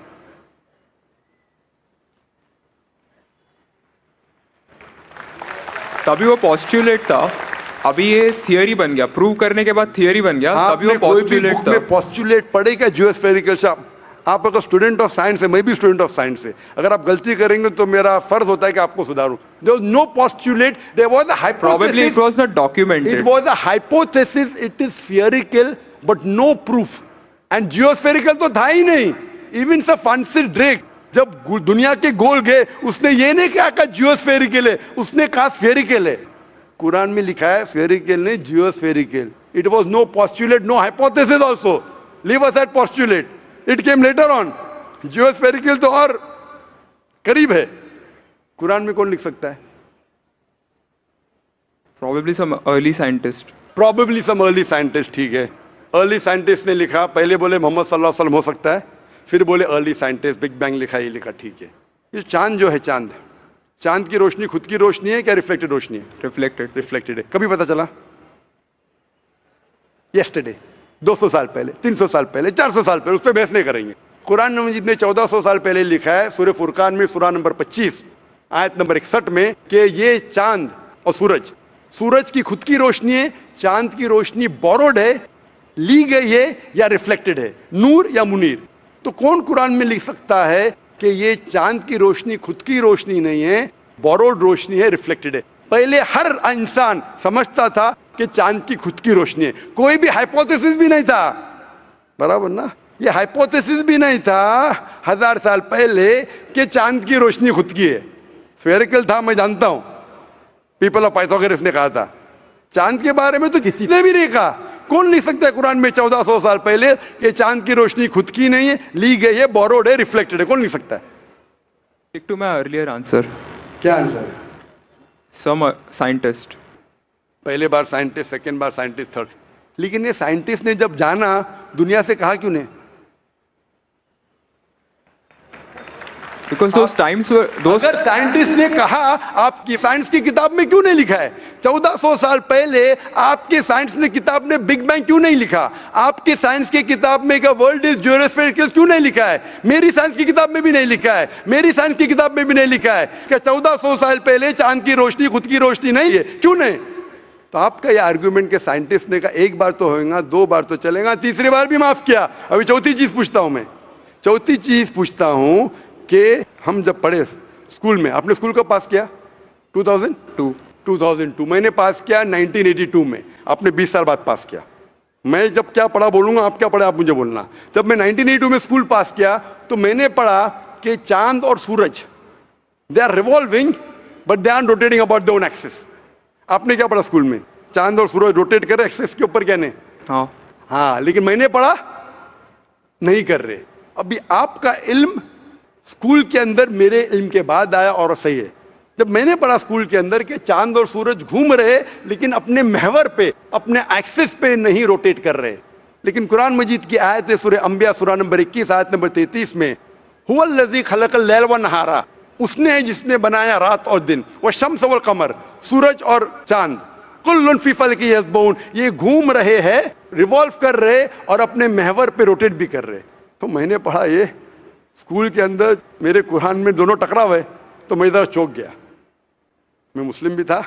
तभी वो पोस्ट्यूलेट था, अभी ये थियरी बन गया, प्रूव करने के बाद थियरी बन गया, तभी वो आपने कोई भी पोस्ट्यूलेट बुक था। में पोस्ट्यूलेट पढ़ेगा जियोस्फेरिकल शेप? आप अगर स्टूडेंट ऑफ साइंस है, मैं भी स्टूडेंट ऑफ साइंस है, अगर आप गलती करेंगे तो मेरा फर्ज होता है कि आपको सुधारूं। There was no postulate, there was a Probably it hypothesis, was not documented. It was a hypothesis, it is spherical but no proof. And geospherical तो था ही नहीं। इवन सर फ्रांसिस ड्रेक जब दुनिया के गोल गए, उसने ये नहीं कहा जियोस्फेरिकल है, उसने कहा स्फेरिकल है। कुरान में लिखा है स्फेरिकल नहीं, geospherical. It was no postulate, no hypothesis also. Leave aside postulate, it came later on. Geospherical तो और करीब है। कुरान में कौन लिख सकता है? Probably some early scientist. Probably some early scientist, ठीक है। अर्ली साइंटिस्ट ने लिखा, पहले बोले मोहम्मद सल्लल्लाहु अलैहि वसल्लम हो सकता है, फिर बोले अर्ली साइंटिस्ट, बिग बैंग लिखा, ये लिखा, ठीक है। ये चांद जो है, चांद, चांद की रोशनी खुद की रोशनी है क्या रिफ्लेक्टेड रोशनी है? Reflected. रिफ्लेक्टेड है। कभी पता चला? यस्टरडे, 200 साल पहले, 300 साल पहले, 400 साल पहले, उस पर बहस नहीं करेंगे। कुरान मजीद ने 1400 साल पहले लिखा है सूरह फुरकान में सूरह नंबर 25 आयत नंबर 61 में कि ये चांद और सूरज, सूरज की खुद की रोशनी है, चांद की रोशनी बोरोड है, ली गई है या रिफ्लेक्टेड है, नूर या मुनीर। तो कौन कुरान में लिख सकता है कि ये चांद की रोशनी खुद की रोशनी नहीं है, बोरोड रोशनी है, रिफ्लेक्टेड है? पहले हर इंसान समझता था कि चांद की खुद की रोशनी है, कोई भी हाइपोथेसिस भी नहीं था, बराबर ना? ये हाइपोथेसिस भी नहीं था 1000 साल पहले कि चांद की रोशनी खुद की है। स्फेरिकल था, मैं जानता हूं, पीपल ऑफ पाइथागोरस ने कहा था। चांद के बारे में तो किसी ने भी नहीं कहा। कौन लिख सकता है कुरान में 1400 साल पहले कि चांद की रोशनी खुद की नहीं है, ली गई है, बोरोड है, रिफ्लेक्टेड है? कौन लिख सकता है? Stick to my earlier answer. क्या आंसर है? Some scientist. पहले बार साइंटिस्ट, सेकेंड बार साइंटिस्ट, थर्ड। लेकिन ये साइंटिस्ट ने जब जाना, दुनिया से कहा क्यों नहीं? Because those times were those. अगर साइंटिस्ट ने कहा, आपकी साइंस की किताब में क्यों नहीं लिखा है? 1400 साल पहले आपके साइंस ने किताब ने बिग बैंग क्यों नहीं लिखा? आपके साइंस की किताब में वर्ल्ड इज जियोस्फेरिकल क्यों नहीं लिखा है? मेरी साइंस की किताब में भी नहीं लिखा है, मेरी साइंस की किताब में भी नहीं लिखा है कि 1400 साल पहले चांद की रोशनी खुद की रोशनी नहीं है। क्यों नहीं? तो आपका ये आर्ग्यूमेंट के साइंटिस्ट ने कहा एक बार तो होगा, 2 बार तो चलेगा, तीसरी बार भी माफ किया। अभी चौथी चीज पूछता हूं मैं, चौथी चीज पूछता हूं कि हम जब पढ़े स्कूल में, आपने स्कूल कब पास किया? 2002। मैंने पास किया 1982 में, आपने 20 साल बाद पास किया। मैं जब क्या पढ़ा बोलूंगा, आप क्या पढ़े आप मुझे बोलना। जब मैं 1982 में स्कूल पास किया तो मैंने पढ़ा कि चांद और सूरज, they are revolving but they are rotating about their own axis. आपने क्या पढ़ा स्कूल में? चांद और सूरज रोटेट कर एक्सिस के ऊपर क्या नहीं? हाँ. हाँ, लेकिन मैंने पढ़ा नहीं कर रहे। अभी आपका इल्म स्कूल के अंदर मेरे इल्म के बाद आया और सही है। जब मैंने पढ़ा स्कूल के अंदर कि चांद और सूरज घूम रहे लेकिन अपने महवर पे, अपने एक्सिस पे नहीं रोटेट कर रहे। लेकिन कुरान मजीद की आयत है सूरह अंबिया सूरह नंबर 21 आयत नंबर 33 में, हुवल्लज़ी खलक़ल लैल व नहारा, उसने है जिसने बनाया रात और दिन, व शम्स वल कमर, सूरज और चांद, कुल्लुन फी फलकी यस्बहून, ये घूम रहे हैं, रिवॉल्व कर रहे और अपने महवर पे रोटेट भी कर रहे। तो मैंने पढ़ा ये स्कूल के अंदर, मेरे कुरान में दोनों टकराव है, तो मैं इधर चौंक गया। मैं मुस्लिम भी था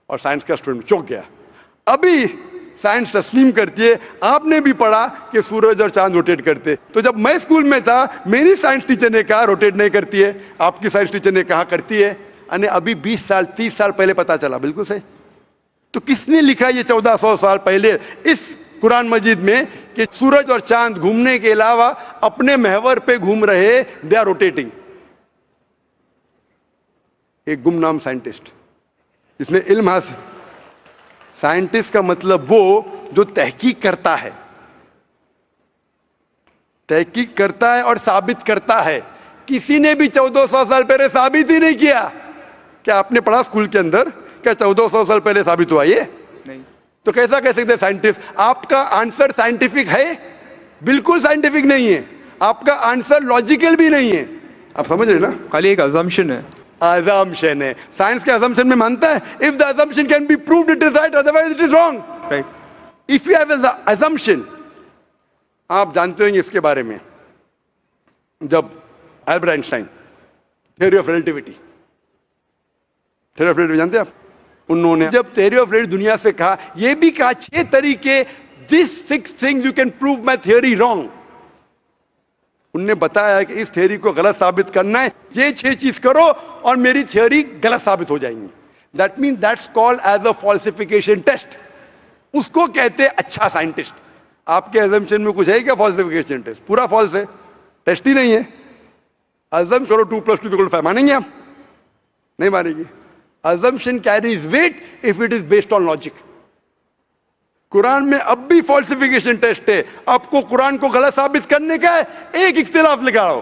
और साइंस का स्टूडेंट, चौंक गया। अभी साइंस तस्लीम करती है, आपने भी पढ़ा कि सूरज और चांद रोटेट करते। तो जब मैं स्कूल में था, मेरी साइंस टीचर ने कहा रोटेट नहीं करती है, आपकी साइंस टीचर ने कहा करती है। अने अभी 20 साल 30 साल पहले पता चला, बिल्कुल सही। तो किसने लिखा ये 1400 साल पहले इस कुरान मजीद में कि सूरज और चांद घूमने के अलावा अपने महवर पे घूम रहे, दे आर रोटेटिंग? एक गुमनाम साइंटिस्ट जिसने इल्म हासिल। साइंटिस्ट का मतलब वो जो तहकीक करता है, तहकीक करता है और साबित करता है। किसी ने भी 1400 साल पहले साबित ही नहीं किया। क्या आपने पढ़ा स्कूल के अंदर क्या 1400 साल पहले साबित हुआ ये? नहीं। तो कैसा कह सकते साइंटिस्ट? आपका आंसर साइंटिफिक है? बिल्कुल साइंटिफिक नहीं है। आपका आंसर लॉजिकल भी नहीं है। आप समझ रहे ना? खाली एक अजम्पशन है। अजम्पशन है। साइंस के अजम्पशन में मानता है if the assumption can be proved it is right, otherwise it is wrong. Right. If you have the assumption, आप जानते होंगे इसके बारे में, जब Albert Einstein theory of relativity, theory of relativity जानते हैं आप? उन्होंने जब थ्योरी ऑफ रिलेटिविटी दुनिया से कहा, यह भी कहा 6 तरीके, this 6 things you can prove my theory wrong. उनने बताया कि इस थ्योरी को गलत साबित करना है, ये 6 चीज करो और मेरी थ्योरी गलत साबित हो जाएंगी। That mean that's called as a falsification test. उसको कहते हैं अच्छा साइंटिस्ट। आपके अजम्पशन में कुछ है क्या फॉल्सिफिकेशन टेस्ट? पूरा फॉल्स है, टेस्ट ही नहीं है। अजम करो 2 + 2 = 5, मानेंगे आप? नहीं मानेंगे। assumption carries weight if it is based on logic. Quran में अब भी फॉल्सिफिकेशन टेस्ट है। आपको कुरान को गलत साबित करने का है, एक इख्तिलाफ लगाओ,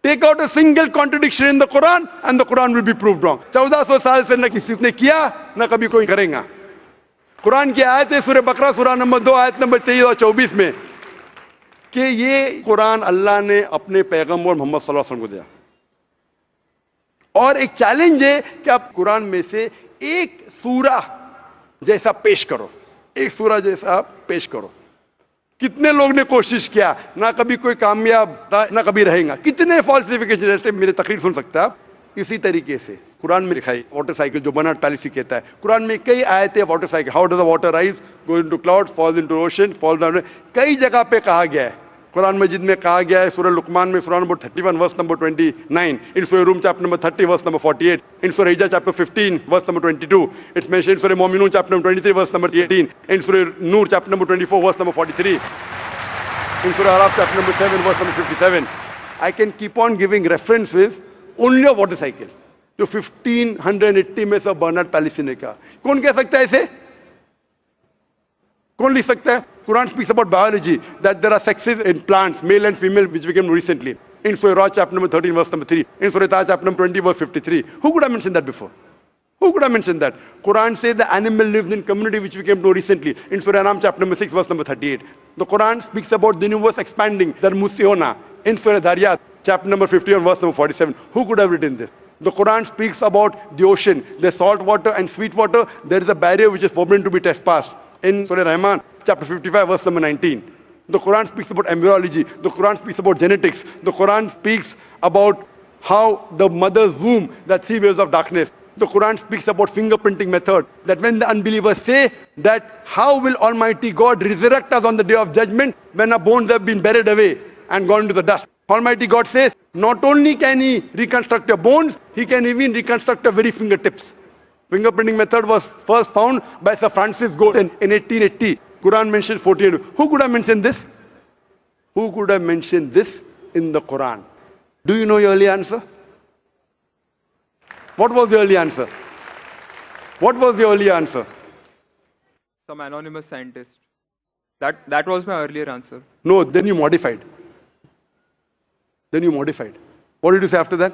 take out a single contradiction in the Quran and the Quran will be proved wrong. 1400 साल से न किसी ने किया न कभी कोई करेगा। कुरान की आयत है सूरह बकरा सूरह नंबर 2 आयत नंबर 23 और 24 में कि ये कुरान अल्लाह ने अपने पैगंबर मोहम्मद सल्लल्लाहु अलैहि वसल्लम को दिया। और एक चैलेंज है कि आप कुरान में से एक सूरा जैसा पेश करो, एक सूरा जैसा आप पेश करो। कितने लोग ने कोशिश किया, ना कभी कोई कामयाब था ना कभी रहेगा। कितने फॉल्सिफिकेशन जैसे मेरे तकरीर सुन सकते हैं आप। इसी तरीके से कुरान में लिखा है वाटर साइकिल, जो बर्नार्ड पॉलिसी कहता है। कुरान में कई आयतें water cycle, how does the water rise, go into cloud, falls into ocean, fall down, कई जगह पे कहा गया है। कुरान मजीद में कहा गया है सूरह लुकमान में सूरह नंबर 31 वर्स नंबर 29, इन सूरह रूम chapter number 30 verse number 48, in सूरह हिजर chapter 15 verse number 22, it's mentioned सूरह मोमिनून chapter number 23 verse number 18, in सूरह नूर chapter number 24 verse number 43, in सूरह अराफ chapter number 7 verse number 57. I can keep on giving references only of water cycle जो 1580 में सब बर्नार्ड पॉलिसी ने कहा। कौन कह सकता है इसे? कौन लिख सकता है? Quran speaks about biology, that there are sexes in plants, male and female, which became recently. In Surah Ra, chapter number 13, verse number 3. In Surah Taha, chapter number 20, verse 53. Who could have mentioned that before? Who could have mentioned that? Quran says the animal lives in community, which we came to know recently. In Surah Anam, chapter number 6, verse number 38. The Quran speaks about the universe expanding, the Musiona. In Surah Dhariyat, chapter number 51, verse number 47. Who could have written this? The Quran speaks about the ocean, the salt water and sweet water. There is a barrier which is forbidden to be trespassed. In Surah Rahman, chapter 55, verse number 19. The Quran speaks about embryology. The Quran speaks about genetics. The Quran speaks about how the mother's womb, that 3 waves of darkness. The Quran speaks about fingerprinting method, that when the unbelievers say that how will Almighty God resurrect us on the day of judgment when our bones have been buried away and gone into the dust. Almighty God says, not only can He reconstruct your bones, He can even reconstruct your very fingertips. Fingerprinting method was first found by Sir Francis Galton in 1880. Quran mentions 14. Who could have mentioned this? Who could have mentioned this in the Quran? Do you know your early answer? What was the early answer? What was the early answer? Some anonymous scientist. That was my earlier answer. No, then you modified. What did you say after that?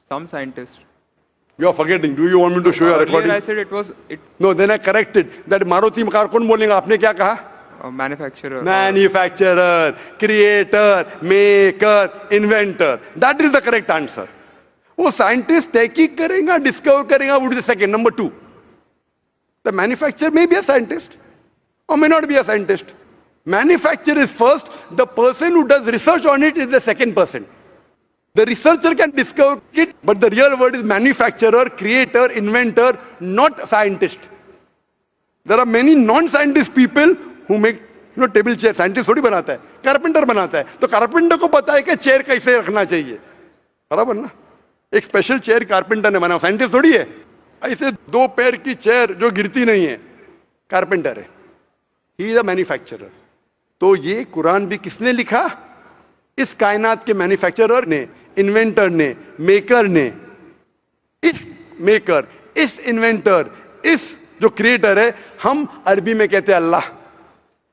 Some scientist. You are forgetting. Do you want me to show you a Earlier recording? I said it was No, then I corrected. That Maruti car कौन बोलेगा? आपने क्या कहा? a manufacturer. Manufacturer, creator, maker, inventor. That is the correct answer. वो साइंटिस्ट तहकीक करेगा, डिस्कवर करेगा, would be the second. Number 2. The manufacturer may be a scientist or may not be a scientist. Manufacturer is first. The person who does research on it is the second person. The researcher can discover it, but the real word is manufacturer, creator, inventor, not scientist. There are many non-scientist people who make table chair. Scientist थोड़ी बनाता है, कारपेंटर बनाता है. तो कारपेंटर को पता है कि चेयर कैसे रखना चाहिए, बराबर ना. एक स्पेशल चेयर कारपेंटर ने बनाया, साइंटिस्ट थोड़ी है. ऐसे 2 पैर की चेयर जो गिरती नहीं है, कारपेंटर है. He is a manufacturer. तो ये कुरान भी किसने लिखा? इस कायनात के मैन्युफैक्चरर ने, इन्वेंटर ने, मेकर ने. इस मेकर, इस इन्वेंटर, इस जो क्रिएटर है, हम अरबी में कहते हैं अल्लाह,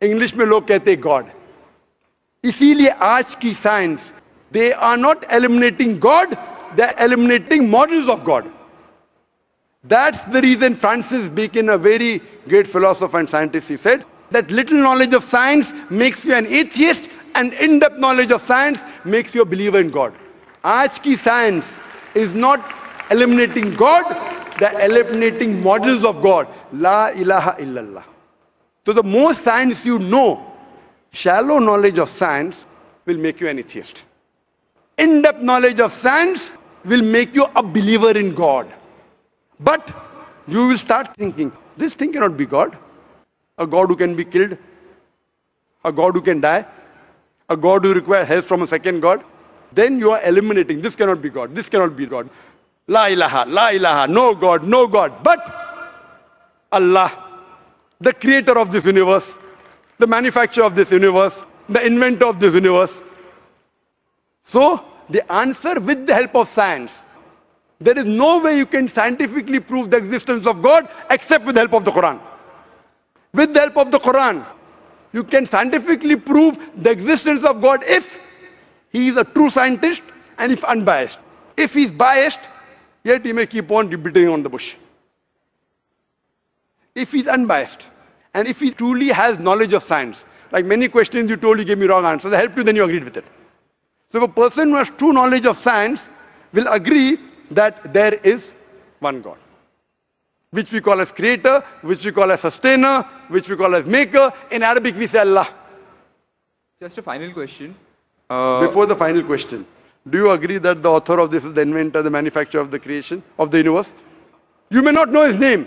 इंग्लिश में लोग कहते हैं गॉड. इसीलिए आज की science, they are not eliminating God, they are eliminating models of God. That's the reason Francis Bacon, a very great philosopher and scientist, he said that little knowledge of science makes you an atheist and in-depth knowledge of science makes you a believer in God. आज की science is not eliminating God, they're eliminating models of God. La ilaha illallah. So the more science you know, shallow knowledge of science will make you an atheist. In-depth knowledge of science will make you a believer in God. But you will start thinking, this thing cannot be God. A God who can be killed, a God who can die, a God who requires help from a second God. Then you are eliminating, this cannot be God, this cannot be God. La ilaha, no God, no God. But Allah, the creator of this universe, the manufacturer of this universe, the inventor of this universe. So the answer with the help of science. There is no way you can scientifically prove the existence of God except with the help of the Quran. With the help of the Quran, you can scientifically prove the existence of God if he is a true scientist and if unbiased. If he is biased, yet he may keep on beating on the bush. If he is unbiased and if he truly has knowledge of science, like many questions you told, you gave me wrong answers, I helped you, then you agreed with it. So if a person who has true knowledge of science will agree that there is one God, which we call as creator, which we call as sustainer, which we call as maker. In Arabic we say Allah. Just a final question. Before the final question, do you agree that the author of this is the inventor, the manufacturer of the creation, of the universe? You may not know his name.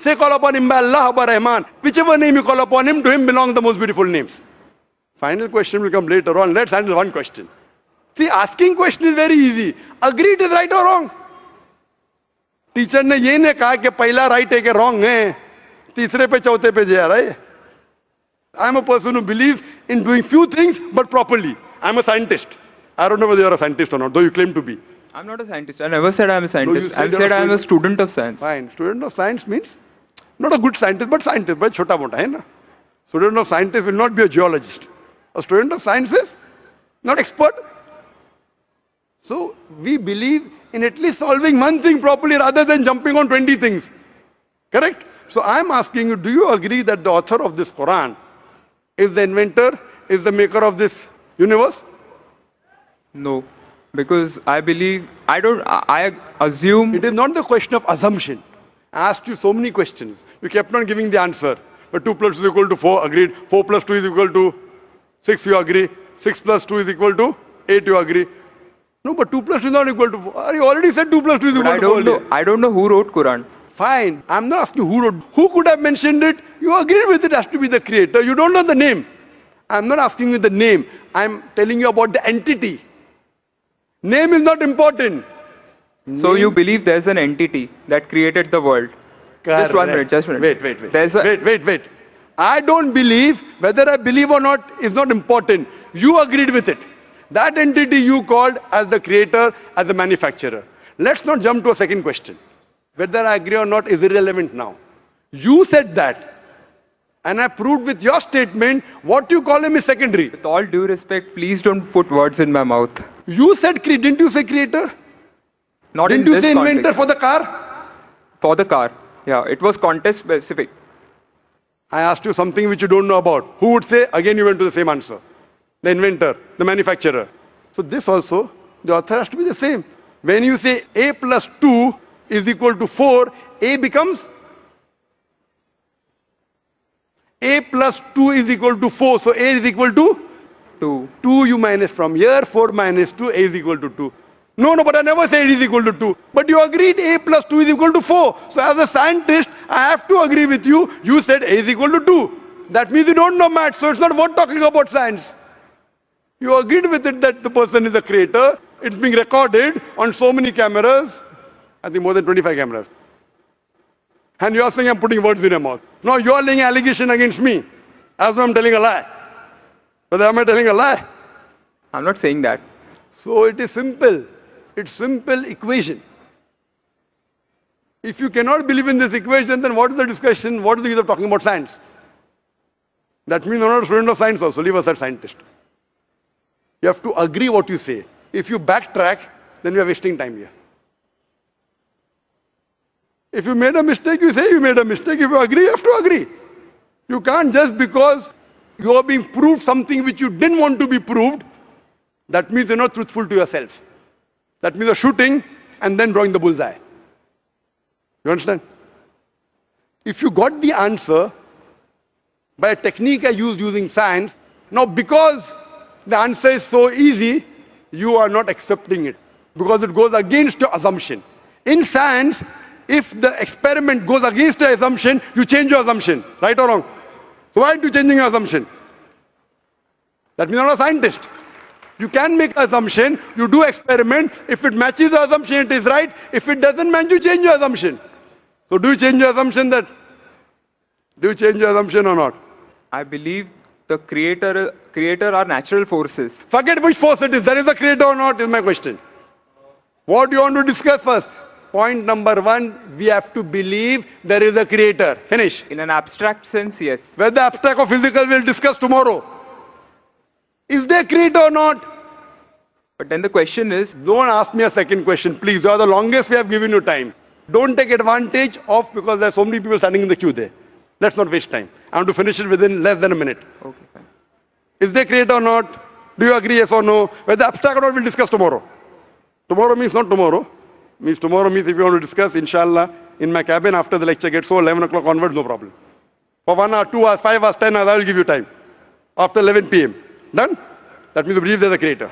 Say call upon him by Allah or by Rahman. Whichever name you call upon him, to him belong the most beautiful names. Final question will come later on. Let's handle one question. See, asking question is very easy. Agree it is right or wrong. Teacher ने ये नहीं कहा कि पहला राइट है कि रॉन्ग है, तीसरे पे चौथे पे जा रहा है. I am a person who believes in doing few things but properly. I am a scientist. I don't know whether you are a scientist or not, though you claim to be. I'm not a scientist. I never said I'm a scientist. said I said I'm a student of science. Fine. Student of science means not a good scientist, but scientist. But chota mota hai na. Student of scientist will not be a geologist. A student of science is not expert. So we believe in at least solving one thing properly rather than jumping on 20 things. Correct? So I'm asking you, do you agree that the author of this Quran is the inventor, is the maker of this universe? No, because I believe, I assume. It is not the question of assumption. I asked you so many questions. You kept on giving the answer. But 2 plus 2 is equal to 4, agreed. 4 plus 2 is equal to 6, you agree. 6 plus 2 is equal to 8, you agree. No, but 2 plus 2 is not equal to 4. You already said 2 plus 2 is equal to 4. I don't know who wrote Quran. Fine. I'm not asking who wrote. Who could have mentioned it? You agreed with it has to be the creator. You don't know the name. I'm not asking you the name. I'm telling you about the entity. Name is not important. So you believe there's an entity that created the world? Correct. Just 1 minute. Wait. Wait. I don't believe, whether I believe or not is not important. You agreed with it. That entity you called as the creator, as the manufacturer. Let's not jump to a second question. Whether I agree or not is irrelevant now. You said that. And I proved with your statement what you call him is secondary. With all due respect, please don't put words in my mouth. You said, didn't you say creator? Not Didn't in you this say inventor context. for the car? For the car. Yeah, it was context specific. I asked you something which you don't know about. Who would say? Again, you went to the same answer. The inventor, the manufacturer. So this also, the author has to be the same. When you say a plus 2 is equal to 4, a becomes a plus 2 is equal to 4. So a is equal to 2. 2 you minus from here, 4 minus 2, a is equal to 2. No, but I never said it is equal to 2. But you agreed a plus 2 is equal to 4. So as a scientist, I have to agree with you. You said a is equal to 2. That means you don't know math, so it's not worth talking about science. You agreed with it that the person is a creator. It's being recorded on so many cameras. I think more than 25 cameras. And you are saying I'm putting words in your mouth. No, you are laying allegation against me. As though I'm telling a lie. But am I telling a lie? I'm not saying that. So it is simple. It's simple equation. If you cannot believe in this equation, then what is the discussion? What is the use of talking about science? That means you're not a student of science also. Leave aside scientist. You have to agree what you say. If you backtrack, then we are wasting time here. If you made a mistake, you say you made a mistake. If you agree, you have to agree. You can't just because you are being proved something which you didn't want to be proved, that means you're not truthful to yourself. That means you're shooting and then drawing the bullseye. You understand? If you got the answer by a technique I used using science, now because the answer is so easy, you are not accepting it because it goes against your assumption. In science, if the experiment goes against your assumption, you change your assumption, right or wrong? So why are you changing your assumption? That means you're not a scientist. You can make an assumption, you do experiment. If it matches the assumption, it is right. If it doesn't match, you change your assumption. So do you change your assumption that? Do you change your assumption or not? I believe the creator are natural forces. Forget which force it is. There is a creator or not is my question. What do you want to discuss first? Point number 1, we have to believe there is a creator. Finish. In an abstract sense, yes. Whether abstract or physical, we'll discuss tomorrow. Is there a creator or not? But then the question is, Don't ask me a second question, please. You are the longest we have given you time. Don't take advantage of because there are so many people standing in the queue there. Let's not waste time. I want to finish it within less than a minute. okay, fine. Is there a creator or not? Do you agree, yes or no? Whether abstract or not, we'll discuss tomorrow. Tomorrow means not tomorrow. Means tomorrow means if you want to discuss, inshallah, in my cabin after the lecture gets so 11 o'clock onwards, no problem. For 1 hour, 2 hours, 5 hours, 10 hours, I will give you time. After 11 p.m. Done? That means you believe there's a creator.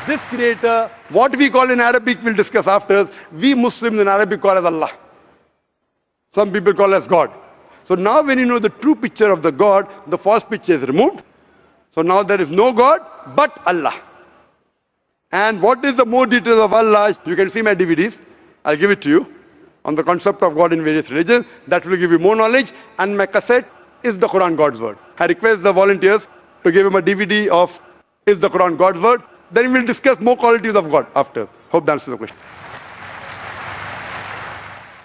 This creator, what we call in Arabic, we'll discuss after. We Muslims in Arabic call as Allah. Some people call as God. So now when you know the true picture of the God, the false picture is removed. So now there is no God but Allah. And what is the more details of Allah? You can see my DVDs. I'll give it to you on the concept of God in various religions. That will give you more knowledge. And my cassette is the Quran God's Word. I request the volunteers to give him a DVD of Is the Quran God's Word? Then we'll discuss more qualities of God after. Hope that answers the question.